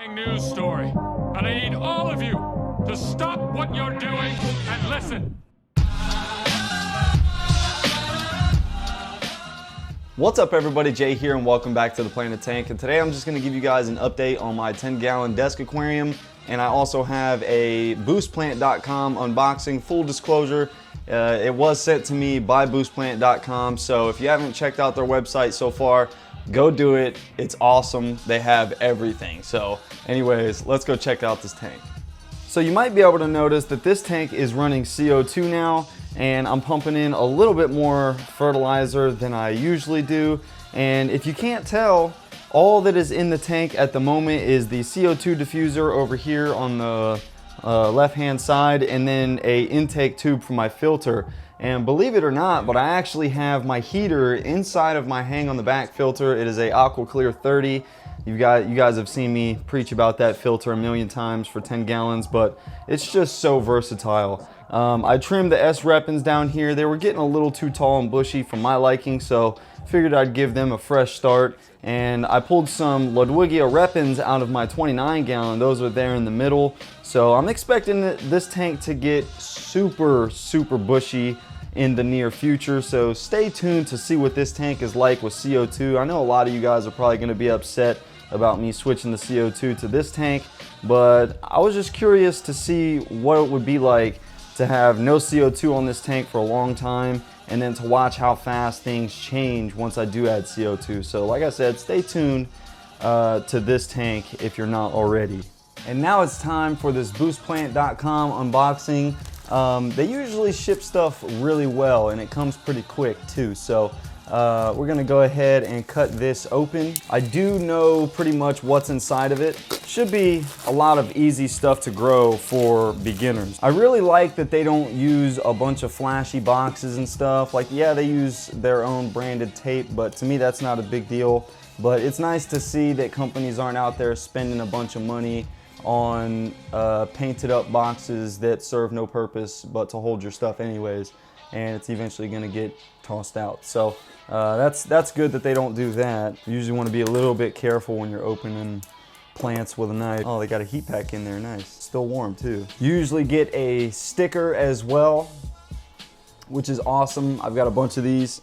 horrifying news story, and I need all of you to stop what you're doing and listen. What's up everybody, Jay here and welcome back to the Planet Tank, and today I'm just going to give you guys an update on my 10-gallon desk aquarium, and I also have a buceplant.com unboxing. Full disclosure, it was sent to me by buceplant.com, so if you haven't checked out their website so far, go do it. It's awesome. They have everything. So anyways, let's go check out this tank. So you might be able to notice that this tank is running CO2 now, and I'm pumping in a little bit more fertilizer than I usually do. And if you can't tell, all that is in the tank at the moment is the CO2 diffuser over here on the left hand side, and then a intake tube for my filter. And believe it or not, but I actually have my heater inside of my hang on the back filter. It is a AquaClear 30. You guys have seen me preach about that filter a million times for 10 gallons, but it's just so versatile. I trimmed the S-Repens down here. They were getting a little too tall and bushy for my liking, so figured I'd give them a fresh start. And I pulled some Ludwigia Repens out of my 29 gallon. Those are there in the middle. So I'm expecting this tank to get super bushy in the near future. So stay tuned to see what this tank is like with CO2. I know a lot of you guys are probably gonna be upset about me switching the CO2 to this tank, but I was just curious to see what it would be like to have no CO2 on this tank for a long time, and then to watch how fast things change once I do add CO2. So like I said, stay tuned to this tank if you're not already. And now it's time for this buceplant.com unboxing. They usually ship stuff really well, and it comes pretty quick too. So we're gonna go ahead and cut this open. I do know pretty much what's inside of it. Should be a lot of easy stuff to grow for beginners. I really like that they don't use a bunch of flashy boxes and stuff. Like, yeah, they use their own branded tape, but to me that's not a big deal. But it's nice to see that companies aren't out there spending a bunch of money on painted up boxes that serve no purpose but to hold your stuff anyways, and it's eventually gonna get tossed out. So that's good that they don't do that. You usually want to be a little bit careful when you're opening plants with a knife. Oh, they got a heat pack in there, nice. Still warm too. You usually get a sticker as well, which is awesome. I've got a bunch of these.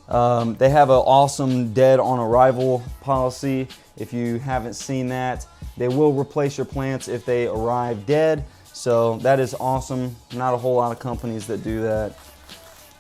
They have an awesome dead on arrival policy. If you haven't seen that, they will replace your plants if they arrive dead. So that is awesome. Not a whole lot of companies that do that.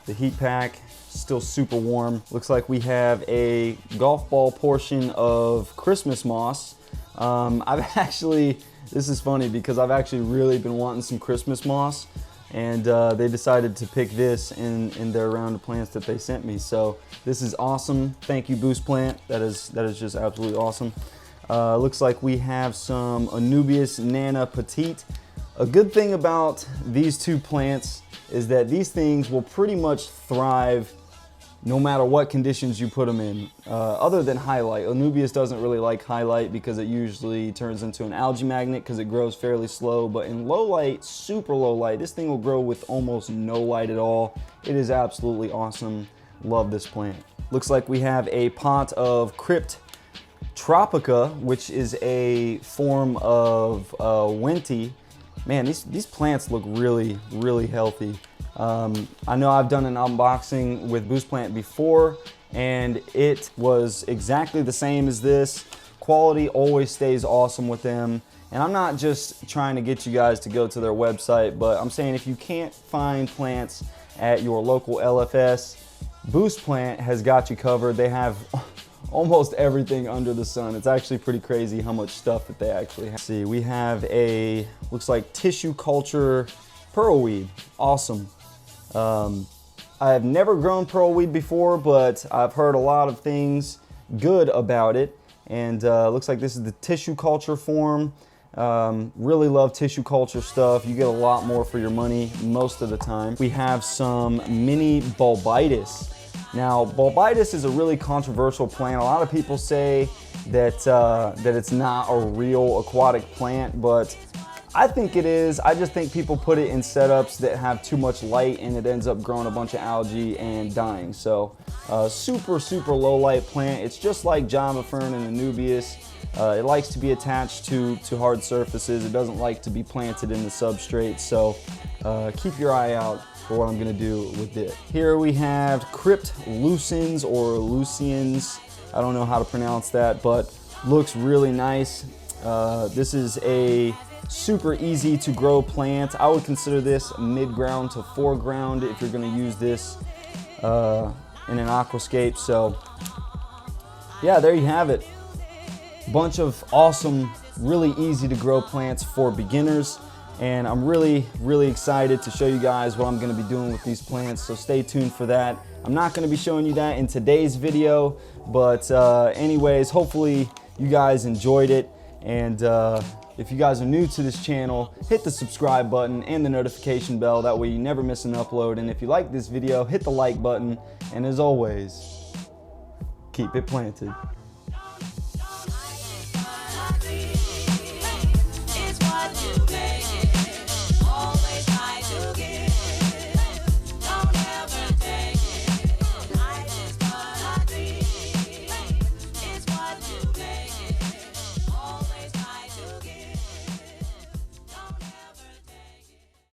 The heat pack, still super warm. Looks like we have a golf ball portion of Christmas moss. This is funny because I've actually really been wanting some Christmas moss, and they decided to pick this in their round of plants that they sent me. So this is awesome. Thank you, Buce Plant. That is just absolutely awesome. Looks like we have some Anubias Nana Petite. A good thing about these two plants is that these things will pretty much thrive no matter what conditions you put them in, other than highlight. Anubias doesn't really like highlight because it usually turns into an algae magnet because it grows fairly slow. But in low light, super low light, this thing will grow with almost no light at all. It is absolutely awesome. Love this plant. Looks like we have a pot of Crypt Tropica, which is a form of Wenti. Man, these plants look really healthy. I know I've done an unboxing with Buce Plant before, and it was exactly the same as this. Quality always stays awesome with them. And I'm not just trying to get you guys to go to their website, but I'm saying if you can't find plants at your local LFS, Buce Plant has got you covered. They have almost everything under the sun. It's actually pretty crazy how much stuff that they actually have. See, we have a, looks like tissue culture pearlweed. Awesome. I have never grown pearlweed before, but I've heard a lot of things good about it. And looks like this is the tissue culture form. Really love tissue culture stuff. You get a lot more for your money most of the time. We have some mini bulbitis. Now, bulbitis is a really controversial plant. A lot of people say that, that it's not a real aquatic plant, but I think it is. I just think people put it in setups that have too much light and it ends up growing a bunch of algae and dying. So super low light plant. It's just like Java Fern and Anubias. It likes to be attached to hard surfaces. It doesn't like to be planted in the substrate, so keep your eye out for what I'm gonna do with it. Here we have Crypt Loosens or Lucians. I don't know how to pronounce that, but looks really nice. This is a super easy to grow plant. I would consider this mid-ground to foreground if you're gonna use this in an aquascape. So yeah, there you have it. Bunch of awesome, really easy to grow plants for beginners. And I'm really excited to show you guys what I'm gonna be doing with these plants, so stay tuned for that. I'm not gonna be showing you that in today's video, but anyways, hopefully you guys enjoyed it. And if you guys are new to this channel, hit the subscribe button and the notification bell, that way you never miss an upload. And if you like this video, hit the like button, and as always, keep it planted.